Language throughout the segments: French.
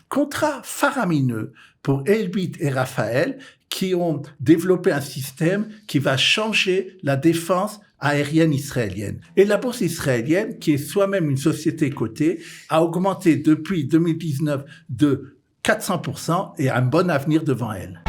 Contrat faramineux pour Elbit et Rafael, qui ont développé un système qui va changer la défense aérienne israélienne. Et la bourse israélienne, qui est soi-même une société cotée, a augmenté depuis 2019 de 400% et a un bon avenir devant elle.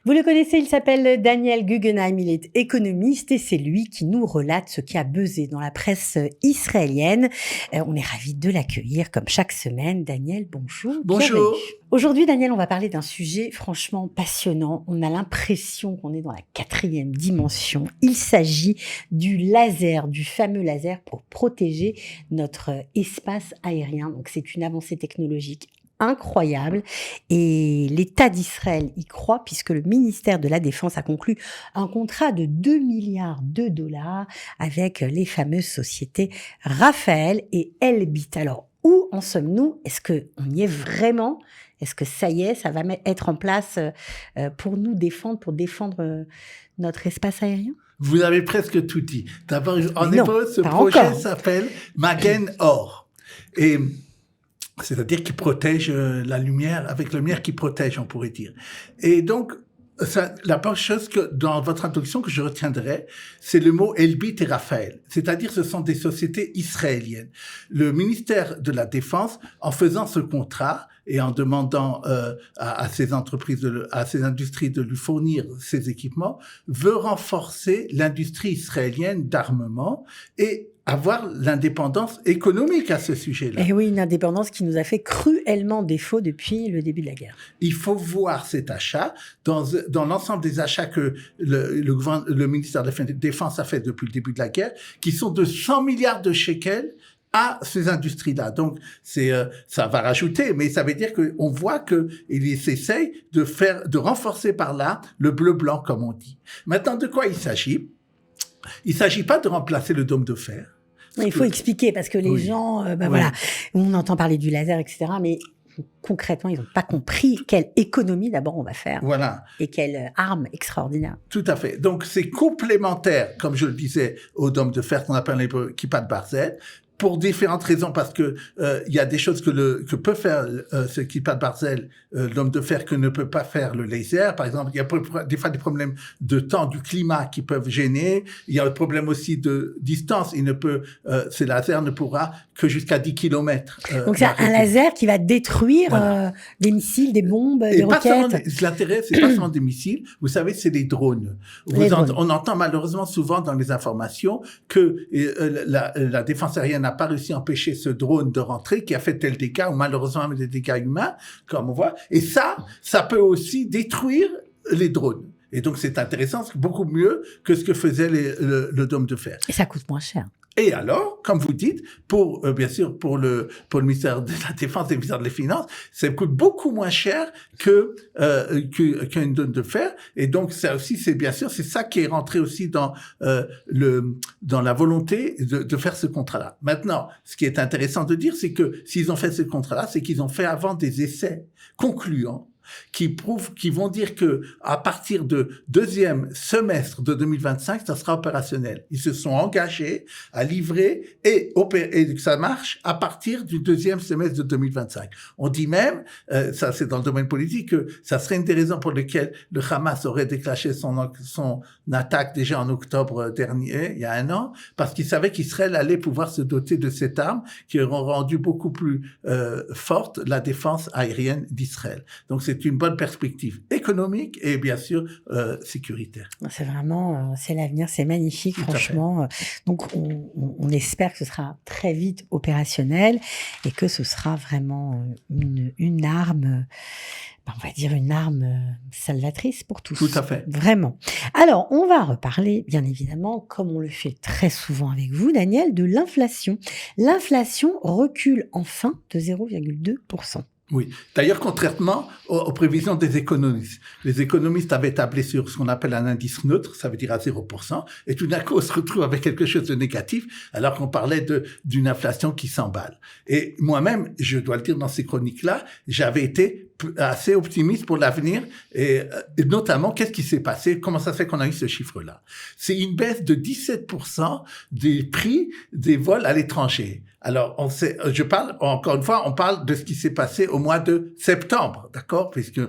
Vous le connaissez, il s'appelle Daniel Guggenheim, il est économiste et c'est lui qui nous relate ce qui a buzzé dans la presse israélienne. On est ravis de l'accueillir comme chaque semaine. Daniel, bonjour. Bonjour. Bienvenue. Aujourd'hui, Daniel, on va parler d'un sujet franchement passionnant. On a l'impression qu'on est dans la 4e dimension. Il s'agit du laser, du fameux laser pour protéger notre espace aérien. Donc c'est une avancée technologique incroyable et l'État d'Israël y croit puisque le ministère de la Défense a conclu un contrat de 2 milliards de dollars avec les fameuses sociétés Rafael et Elbit. Alors, où en sommes-nous? Est-ce qu'on y est vraiment? Est-ce que ça y est, ça va être en place pour nous défendre, pour défendre notre espace aérien? Vous avez presque tout dit. D'abord, en hébreu, ce projet s'appelle Magen Or. Et c'est-à-dire qui protège la lumière, avec la lumière qui protège, on pourrait dire. Et donc, la première chose que, dans votre introduction que je retiendrai, c'est le mot Elbit et Rafael. C'est-à-dire, ce sont des sociétés israéliennes. Le ministère de la Défense, en faisant ce contrat et en demandant à ces entreprises, à ces industries de lui fournir ces équipements, veut renforcer l'industrie israélienne d'armement et avoir l'indépendance économique à ce sujet-là. Et oui, une indépendance qui nous a fait cruellement défaut depuis le début de la guerre. Il faut voir cet achat dans l'ensemble des achats que le ministère de la Défense a fait depuis le début de la guerre, qui sont de 100 milliards de shekels à ces industries-là. Donc, ça va rajouter, mais ça veut dire qu'on voit qu'il s'essaye de renforcer par là le bleu-blanc, comme on dit. Maintenant, de quoi il s'agit? Il s'agit pas de remplacer le dôme de fer. Il faut expliquer parce que les gens, voilà, on entend parler du laser, etc., mais concrètement, ils n'ont pas compris quelle économie d'abord on va faire. Voilà. Et quelle arme extraordinaire. Tout à fait. Donc, c'est complémentaire, comme je le disais, au dôme de fer qu'on appelle l'hébreu Kippat Barzel, pour différentes raisons, parce que il y a des choses que peut faire ce Kippat Barzel, l'homme de fer, que ne peut pas faire le laser. Par exemple, il y a des fois des problèmes de temps, du climat qui peuvent gêner. Il y a le problème aussi de distance. Ce laser ne pourra que jusqu'à 10 km. Donc c'est un laser qui va détruire des missiles, des bombes, des roquettes. L'intérêt, c'est pas seulement des missiles. Vous savez, c'est les drones. On entend malheureusement souvent dans les informations que la défense aérienne n'a pas réussi à empêcher ce drone de rentrer, qui a fait tel dégât, ou malheureusement des dégâts humains, comme on voit. Et ça peut aussi détruire les drones. Et donc, c'est intéressant, c'est beaucoup mieux que ce que faisait le dôme de fer. Et ça coûte moins cher. Et alors, comme vous dites, bien sûr, pour le ministère de la Défense et le ministère des Finances, ça coûte beaucoup moins cher qu'une dôme de fer. Et donc, ça aussi, c'est ça qui est rentré aussi dans la volonté de faire ce contrat-là. Maintenant, ce qui est intéressant de dire, c'est que s'ils ont fait ce contrat-là, c'est qu'ils ont fait avant des essais concluants qui vont dire que à partir de deuxième semestre de 2025, ça sera opérationnel. Ils se sont engagés à livrer et que ça marche à partir du deuxième semestre de 2025. On dit même, ça c'est dans le domaine politique, que ça serait une des raisons pour lesquelles le Hamas aurait déclenché son attaque déjà en octobre dernier, il y a 1 an, parce qu'il savait qu'Israël allait pouvoir se doter de cette arme qui aurait rendu beaucoup plus forte la défense aérienne d'Israël. Donc c'est une bonne perspective économique et bien sûr sécuritaire. C'est vraiment, c'est l'avenir, c'est magnifique, tout franchement. Donc on espère que ce sera très vite opérationnel et que ce sera vraiment une arme, on va dire une arme salvatrice pour tous. Tout à fait. Vraiment. Alors, on va reparler, bien évidemment, comme on le fait très souvent avec vous, Daniel, de l'inflation. L'inflation recule enfin de 0,2%. Oui. D'ailleurs, contrairement aux prévisions des économistes. Les économistes avaient tablé sur ce qu'on appelle un indice neutre, ça veut dire à 0%, et tout d'un coup, on se retrouve avec quelque chose de négatif, alors qu'on parlait d'une inflation qui s'emballe. Et moi-même, je dois le dire dans ces chroniques-là, j'avais été assez optimiste pour l'avenir et notamment qu'est-ce qui s'est passé, comment ça se fait qu'on a eu ce chiffre-là. C'est une baisse de 17% des prix des vols à l'étranger. Alors, on parle de ce qui s'est passé au mois de septembre, d'accord, puisque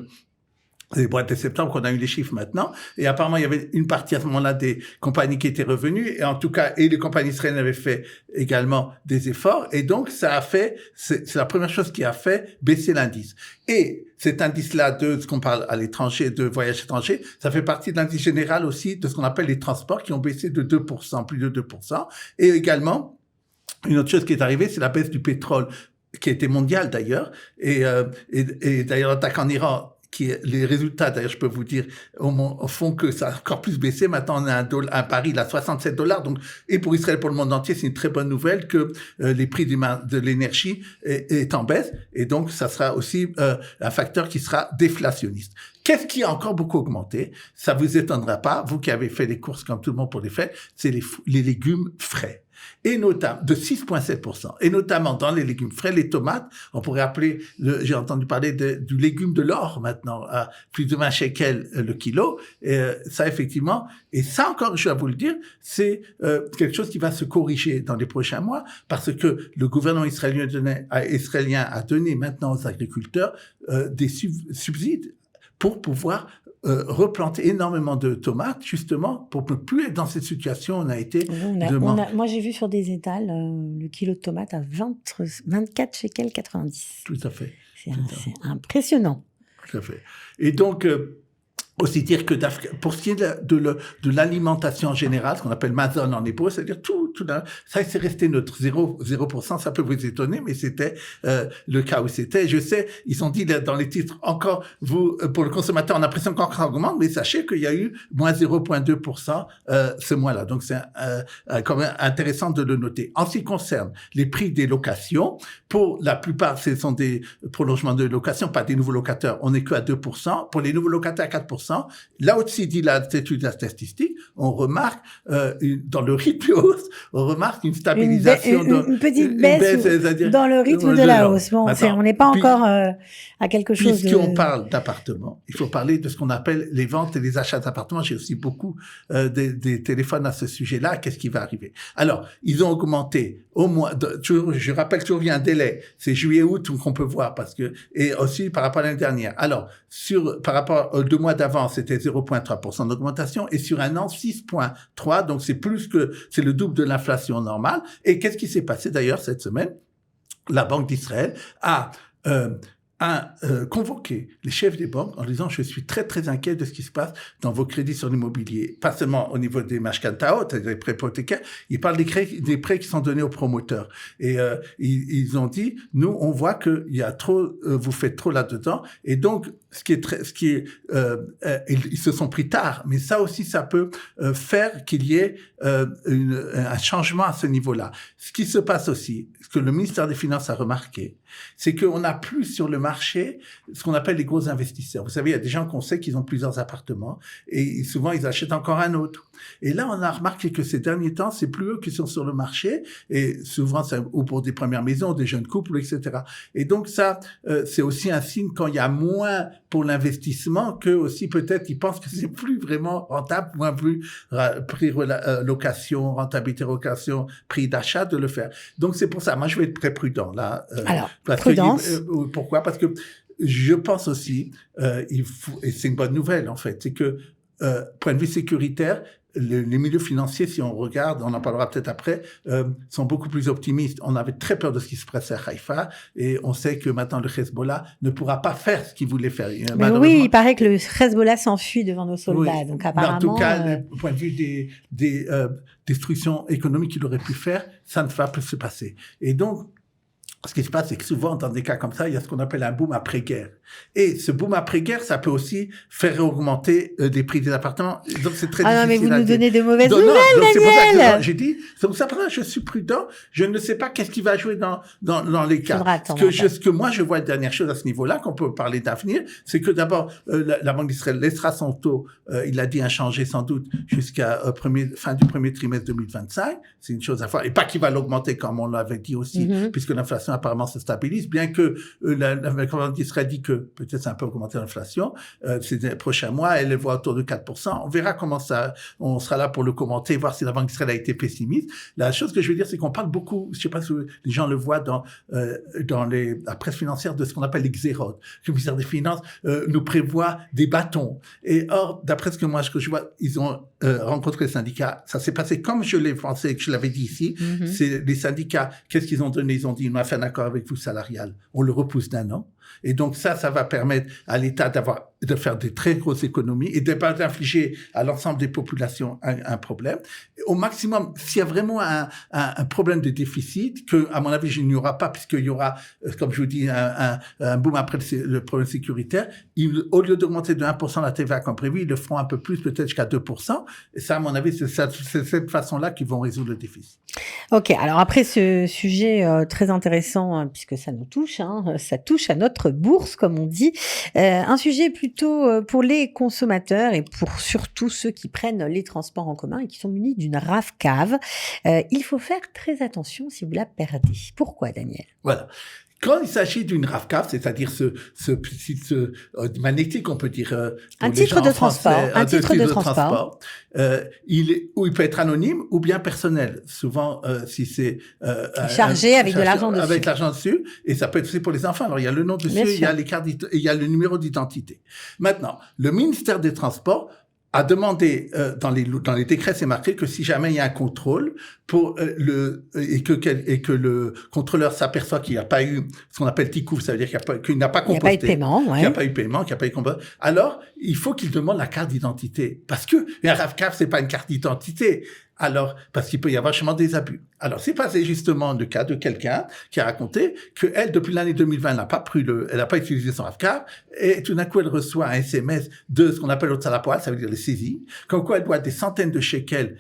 c'est le mois de septembre qu'on a eu les chiffres maintenant. Et apparemment, il y avait une partie à ce moment-là des compagnies qui étaient revenues. Et en tout cas, et les compagnies israéliennes avaient fait également des efforts. Et donc, c'est la première chose qui a fait baisser l'indice. Et cet indice-là de ce qu'on parle à l'étranger, de voyage étranger, ça fait partie de l'indice général aussi de ce qu'on appelle les transports qui ont baissé de 2%, plus de 2%. Et également, une autre chose qui est arrivée, c'est la baisse du pétrole, qui était mondiale d'ailleurs. Et d'ailleurs, l'attaque en Iran, les résultats, d'ailleurs, je peux vous dire, font que ça a encore plus baissé. Maintenant, on a un baril à $67. Donc, et pour Israël, pour le monde entier, c'est une très bonne nouvelle que les prix de l'énergie est en baisse. Et donc, ça sera aussi un facteur qui sera déflationniste. Qu'est-ce qui a encore beaucoup augmenté? Ça vous étonnera pas, vous qui avez fait les courses comme tout le monde pour les fêtes, c'est les légumes frais. Et notamment, de 6,7%. Et notamment dans les légumes frais, les tomates, on pourrait appeler, j'ai entendu parler du légume de l'or maintenant, à plus de 20 shekels le kilo. Et ça, effectivement, et ça encore, je dois vous le dire, c'est quelque chose qui va se corriger dans les prochains mois, parce que le gouvernement israélien a donné maintenant aux agriculteurs des subsides pour pouvoir replanter énormément de tomates, justement, pour ne plus être dans cette situation où on a été moi, j'ai vu sur des étals le kilo de tomates à 24 shekels 90. Tout à fait. C'est impressionnant. Tout à fait. Et donc, aussi dire que pour ce qui est de l'alimentation en général, ce qu'on appelle mazon en hébreu, c'est-à-dire tout ça c'est resté neutre, 0%, ça peut vous étonner, mais c'était le cas où c'était. Je sais, ils ont dit dans les titres, encore, pour le consommateur, on a l'impression qu'encore ça augmente, mais sachez qu'il y a eu moins 0,2% ce mois-là. Donc c'est quand même intéressant de le noter. En ce qui concerne les prix des locations, pour la plupart, ce sont des prolongements de location, pas des nouveaux locataires, on n'est que à 2%. Pour les nouveaux locataires, 4%. Là aussi, dit l'étude de la statistique, on remarque dans le rythme de hausse, on remarque une stabilisation. Une petite baisse dans le rythme de la hausse. Bon, on n'est pas encore à quelque chose Puisqu'on parle d'appartements, il faut parler de ce qu'on appelle les ventes et les achats d'appartements. J'ai aussi beaucoup des téléphones à ce sujet-là. Qu'est-ce qui va arriver? Alors, ils ont augmenté au moins, je rappelle toujours, il y a un délai. C'est juillet-août qu'on peut voir et aussi par rapport à l'année dernière. Alors, par rapport aux 2 mois d'avant, c'était 0,3% d'augmentation et sur un an, 6,3%. Donc, c'est le double de l'inflation normale. Et qu'est-ce qui s'est passé d'ailleurs cette semaine? La Banque d'Israël a convoqué les chefs des banques en disant « Je suis très, très inquiet de ce qui se passe dans vos crédits sur l'immobilier. » Pas seulement au niveau des mashkantaot, des prêts hypothécaires, ils parlent des prêts qui sont donnés aux promoteurs. Et ils ont dit « Nous, on voit qu'il y a trop, vous faites trop là-dedans. » Et donc, ils se sont pris tard, mais ça aussi, ça peut faire qu'il y ait un changement à ce niveau-là. Ce qui se passe aussi, ce que le ministère des Finances a remarqué, c'est qu'on n'a plus sur le marché ce qu'on appelle les gros investisseurs. Vous savez, il y a des gens qu'on sait qu'ils ont plusieurs appartements et souvent ils achètent encore un autre. Et là, on a remarqué que ces derniers temps, c'est plus eux qui sont sur le marché et souvent c'est ou pour des premières maisons, des jeunes couples, etc. Et donc ça, c'est aussi un signe quand il y a moins pour l'investissement que aussi peut-être ils pensent que c'est plus vraiment rentable, moins plus prix location, rentabilité location, prix d'achat de le faire. Donc c'est pour ça, moi je vais être très prudent là. Alors, prudence. Pourquoi? Parce que je pense aussi, et c'est une bonne nouvelle en fait, c'est que point de vue sécuritaire, les milieux financiers, si on regarde, on en parlera peut-être après, sont beaucoup plus optimistes. On avait très peur de ce qui se passait à Haïfa et on sait que maintenant le Hezbollah ne pourra pas faire ce qu'il voulait faire. Mais oui, il paraît que le Hezbollah s'enfuit devant nos soldats. Oui, donc apparemment, en tout cas, du point de vue des destructions économiques qu'il aurait pu faire, ça ne va plus se passer. Et donc, ce qui se passe, c'est que souvent, dans des cas comme ça, il y a ce qu'on appelle un boom après-guerre. Et ce boom après-guerre, ça peut aussi faire augmenter les prix des appartements. Donc, c'est très difficile. Ah non, mais vous nous donnez de mauvaises nouvelles, Daniel! C'est pour ça que je suis prudent. Je ne sais pas qu'est-ce qui va jouer dans les cas. Ce que moi, je vois, la dernière chose à ce niveau-là, qu'on peut parler d'avenir, c'est que d'abord, la Banque d'Israël laissera son taux, il a dit inchangé sans doute, jusqu'à fin du premier trimestre 2025. C'est une chose à voir. Et pas qu'il va l'augmenter, comme on l'avait dit aussi, puisque l'inflation l'inflation apparemment se stabilise, bien que la gouvernement d'Israël dit que peut-être ça a un peu augmenté l'inflation ces prochains mois, elle voit autour de 4%. On verra comment ça, on sera là pour le commenter, voir si la Banque d'Israël a été pessimiste. La chose que je veux dire, c'est qu'on parle beaucoup, je sais pas si les gens le voient dans la presse financière, de ce qu'on appelle les xérotes. Le ministère des Finances nous prévoit des bâtons. Et or, d'après ce que je vois, ils ont rencontré les syndicats. Ça s'est passé comme je l'ai pensé, que je l'avais dit ici. C'est les syndicats, qu'est-ce qu'ils ont donné? Ils ont dit, on a fait un accord avec vous salarial. On le repousse d'1 an. Et donc ça va permettre à l'État de faire des très grosses économies et de pas infliger à l'ensemble des populations un problème. Au maximum, s'il y a vraiment un problème de déficit, que à mon avis il n'y aura pas, puisqu'il y aura, comme je vous dis, un boom après le problème sécuritaire, au lieu d'augmenter de 1% la TVA comme prévu, ils le feront un peu plus, peut-être jusqu'à 2%. Et ça, à mon avis, c'est cette façon-là qu'ils vont résoudre le déficit. Ok, alors après ce sujet très intéressant, puisque ça nous touche, ça touche à notre bourse, comme on dit, un sujet plutôt pour les consommateurs et pour surtout ceux qui prennent les transports en commun et qui sont munis d'une RAV-CAV. Il faut faire très attention si vous la perdez. Pourquoi, Daniel? Voilà. Quand il s'agit d'une RAV-CAV, c'est-à-dire ce petit magnétique, on peut dire, un titre de transport, un titre de transport, il peut être anonyme ou bien personnel. Souvent, si c'est chargé avec de l'argent dessus. Avec l'argent dessus, et ça peut être aussi pour les enfants. Alors il y a le nom dessus, il y a les cartes, il y a le numéro d'identité. Maintenant, le ministère des Transports a demandé dans les décrets, c'est marqué que si jamais il y a un contrôle et que le contrôleur s'aperçoit qu'il n'y a pas eu ce qu'on appelle tikouf, ça veut dire qu'il n'a pas composté, qu'il n'y a pas eu de paiement, qu'il n'y a pas eu composté, alors il faut qu'il demande la carte d'identité, parce que un RAV-CAV c'est pas une carte d'identité. Alors, parce qu'il peut y avoir vachement des abus. Alors, c'est passé justement le cas de quelqu'un qui a raconté que elle, depuis l'année 2020, elle n'a pas utilisé son RAV-CAV, et tout d'un coup, elle reçoit un SMS de ce qu'on appelle l'autre salapoal, ça veut dire les saisies, comme quoi elle doit des centaines de shekels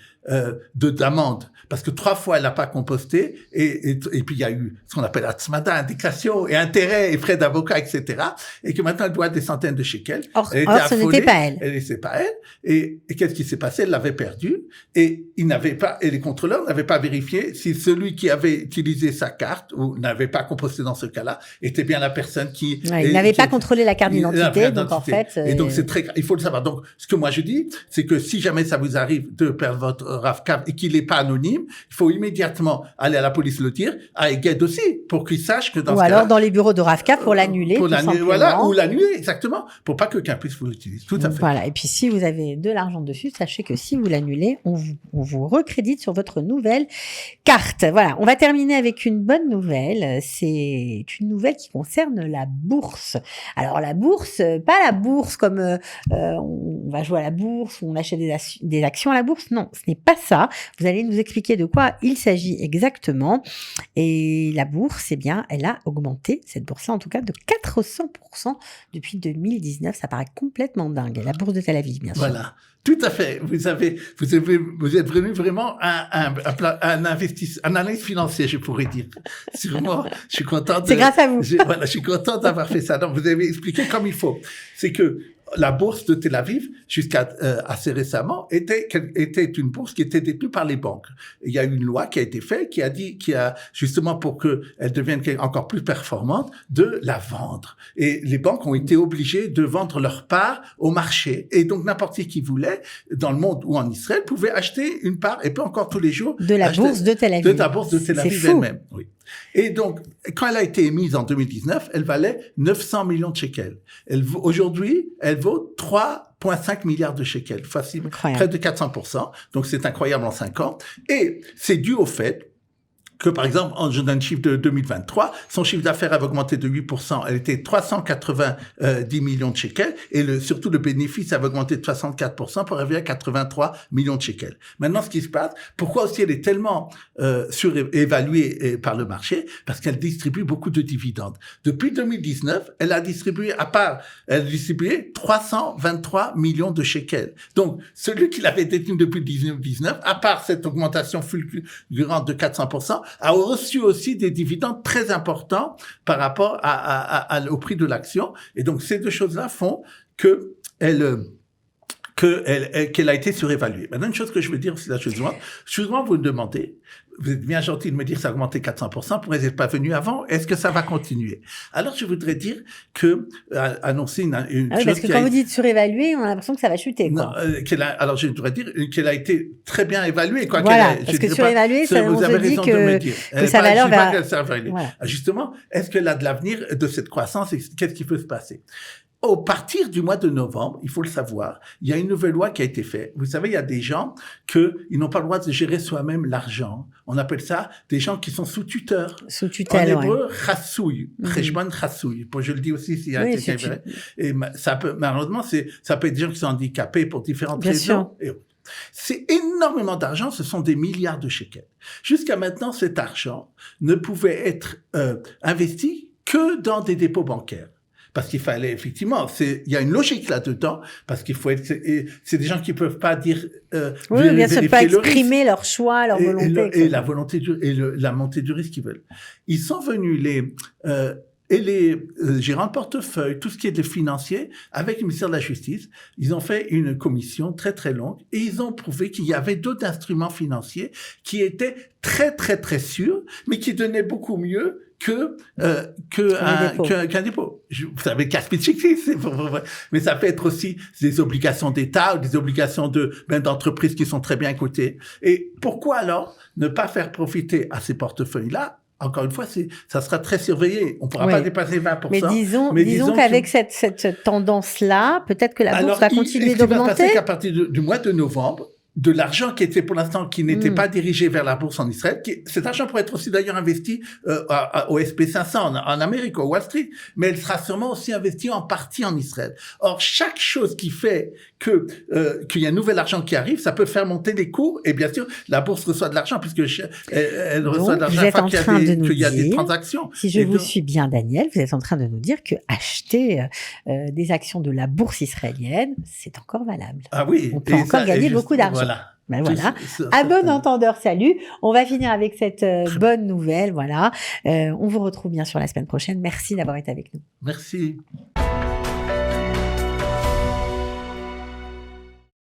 d'amende, parce que 3 fois elle n'a pas composté, et puis il y a eu ce qu'on appelle atzmada, indexation, et intérêt, et frais d'avocat, etc., et que maintenant elle doit des centaines de shekels. Or ce n'était pas elle. C'est pas elle. Et qu'est-ce qui s'est passé? Elle l'avait perdu, et les contrôleurs n'avaient pas vérifié si celui qui avait utilisé sa carte, ou n'avait pas composté dans ce cas-là, était bien la personne qui... Ouais, il n'avait pas contrôlé la carte d'identité, donc en fait... Et donc c'est très grave, il faut le savoir. Donc, ce que moi je dis, c'est que si jamais ça vous arrive de perdre votre RAV-CAV et qu'il n'est pas anonyme, il faut immédiatement aller à la police le dire, à Egued aussi, pour qu'ils sachent que dans ce cas-là... Ou alors dans les bureaux de RAV-CAV pour l'annuler, tout simplement. Voilà, ou l'annuler, exactement, pour pas que quelqu'un puisse vous l'utiliser. Tout à fait. Voilà, et puis si vous avez de l'argent dessus, sachez que si vous l'annulez, on vous recrédite sur votre nouvelle carte. Voilà, on va terminer avec une bonne nouvelle. C'est une nouvelle qui concerne la bourse. Alors la bourse, pas la bourse comme on va jouer à la bourse, on achète des actions à la bourse. Non, ce n'est pas ça. Vous allez nous expliquer de quoi il s'agit exactement. Et la bourse, eh bien, elle a augmenté, cette bourse-là en tout cas, de 400% depuis 2019. Ça paraît complètement dingue. La bourse de Tel Aviv, bien sûr. Voilà. Tout à fait. Vous êtes devenu vraiment un analyste financier, je pourrais dire. Sûrement, je suis content. C'est grâce à vous. Je suis content d'avoir fait ça. Donc, vous avez expliqué comme il faut. C'est que la bourse de Tel Aviv, jusqu'à assez récemment, était une bourse qui était détenue par les banques. Il y a eu une loi qui a été faite, qui a justement pour que elle devienne encore plus performante, de la vendre. Et les banques ont été obligées de vendre leur part au marché. Et donc n'importe qui voulait, dans le monde ou en Israël, pouvait acheter une part, et peut encore tous les jours de la bourse de Tel Aviv. De la bourse de Tel Aviv elle-même. Oui. Et donc, quand elle a été émise en 2019, elle valait 900 millions de shekels. Aujourd'hui, elle vaut 3,5 milliards de shekels. Facile, près de 400%. Donc, c'est incroyable en 5 ans. Et c'est dû au fait que, par exemple, je donne un chiffre de 2023, son chiffre d'affaires avait augmenté de 8%. Elle était 390 millions de shekels. Et surtout, le bénéfice avait augmenté de 64% pour arriver à 83 millions de shekels. Maintenant, ce qui se passe, pourquoi aussi elle est tellement surévaluée par le marché? Parce qu'elle distribue beaucoup de dividendes. Depuis 2019, elle a distribué 323 millions de shekels. Donc, celui qui l'avait détenu depuis 2019, à part cette augmentation fulgurante de 400%, a reçu aussi des dividendes très importants par rapport au prix de l'action. Et donc, ces deux choses-là font qu'elle a été surévaluée. Maintenant, une chose que je veux dire, c'est la chose suivante. Souvent, vous me demandez, vous êtes bien gentil de me dire que ça a augmenté 400%, pourquoi vous n'êtes pas venu avant? Est-ce que ça va continuer? Alors, je voudrais dire que, annoncer une chose parce que quand vous dites surévaluer, on a l'impression que ça va chuter, quoi. Non, alors, je voudrais dire qu'elle a été très bien évaluée, quoi. Voilà, parce que surévaluer, ça, on se dit que sa valeur va... Voilà. Justement, est-ce qu'elle a de l'avenir de cette croissance et qu'est-ce qui peut se passer? Au partir du mois de novembre, il faut le savoir, il y a une nouvelle loi qui a été faite. Vous savez, il y a des gens ils n'ont pas le droit de gérer soi-même l'argent. On appelle ça des gens qui sont sous tuteur. Sous tutelle, en hébreu, chassouille, cheshbon chassouille. Je le dis aussi s'il y a quelqu'un qui est et ça peut, malheureusement, ça peut être des gens qui sont handicapés pour différentes raisons. C'est énormément d'argent, ce sont des milliards de shekels. Jusqu'à maintenant, cet argent ne pouvait être investi que dans des dépôts bancaires. Parce qu'il fallait, effectivement, il y a une logique là-dedans, parce qu'il faut c'est des gens qui peuvent pas dire, oui, bien sûr, pas exprimer leur choix, leur volonté. Et la volonté la montée du risque qu'ils veulent. Ils sont venus les gérants de portefeuille, tout ce qui est de financier, avec le ministère de la Justice, ils ont fait une commission très très longue et ils ont prouvé qu'il y avait d'autres instruments financiers qui étaient très très très sûrs, mais qui donnaient beaucoup mieux qu'un dépôt. Vous savez, casse-pitch, mais ça peut être aussi des obligations d'État ou des obligations d'entreprises qui sont très bien cotées. Et pourquoi alors ne pas faire profiter à ces portefeuilles-là? Encore une fois, ça sera très surveillé. On ne pourra pas dépasser 20%. Mais disons qu'avec cette tendance-là, peut-être que la bourse va continuer d'augmenter. Ce qui va se passer qu'à partir du mois de novembre, de l'argent qui était pour l'instant, qui n'était pas dirigé vers la bourse en Israël, cet argent pourrait être aussi d'ailleurs investi au SP500 en Amérique, au Wall Street, mais elle sera sûrement aussi investie en partie en Israël. Or, chaque chose qui fait qu'il y a un nouvel argent qui arrive, ça peut faire monter les cours, et bien sûr, la bourse reçoit de l'argent, puisque elle reçoit de l'argent chaque fois qu'il y a des transactions. Si je vous suis bien, Daniel, vous êtes en train de nous dire que acheter des actions de la bourse israélienne, c'est encore valable. Ah oui. On peut encore gagner beaucoup d'argent. Voilà. Ben voilà. À bon entendeur, salut. On va finir avec cette bonne nouvelle. Voilà. On vous retrouve bien sûr la semaine prochaine. Merci d'avoir été avec nous. Merci.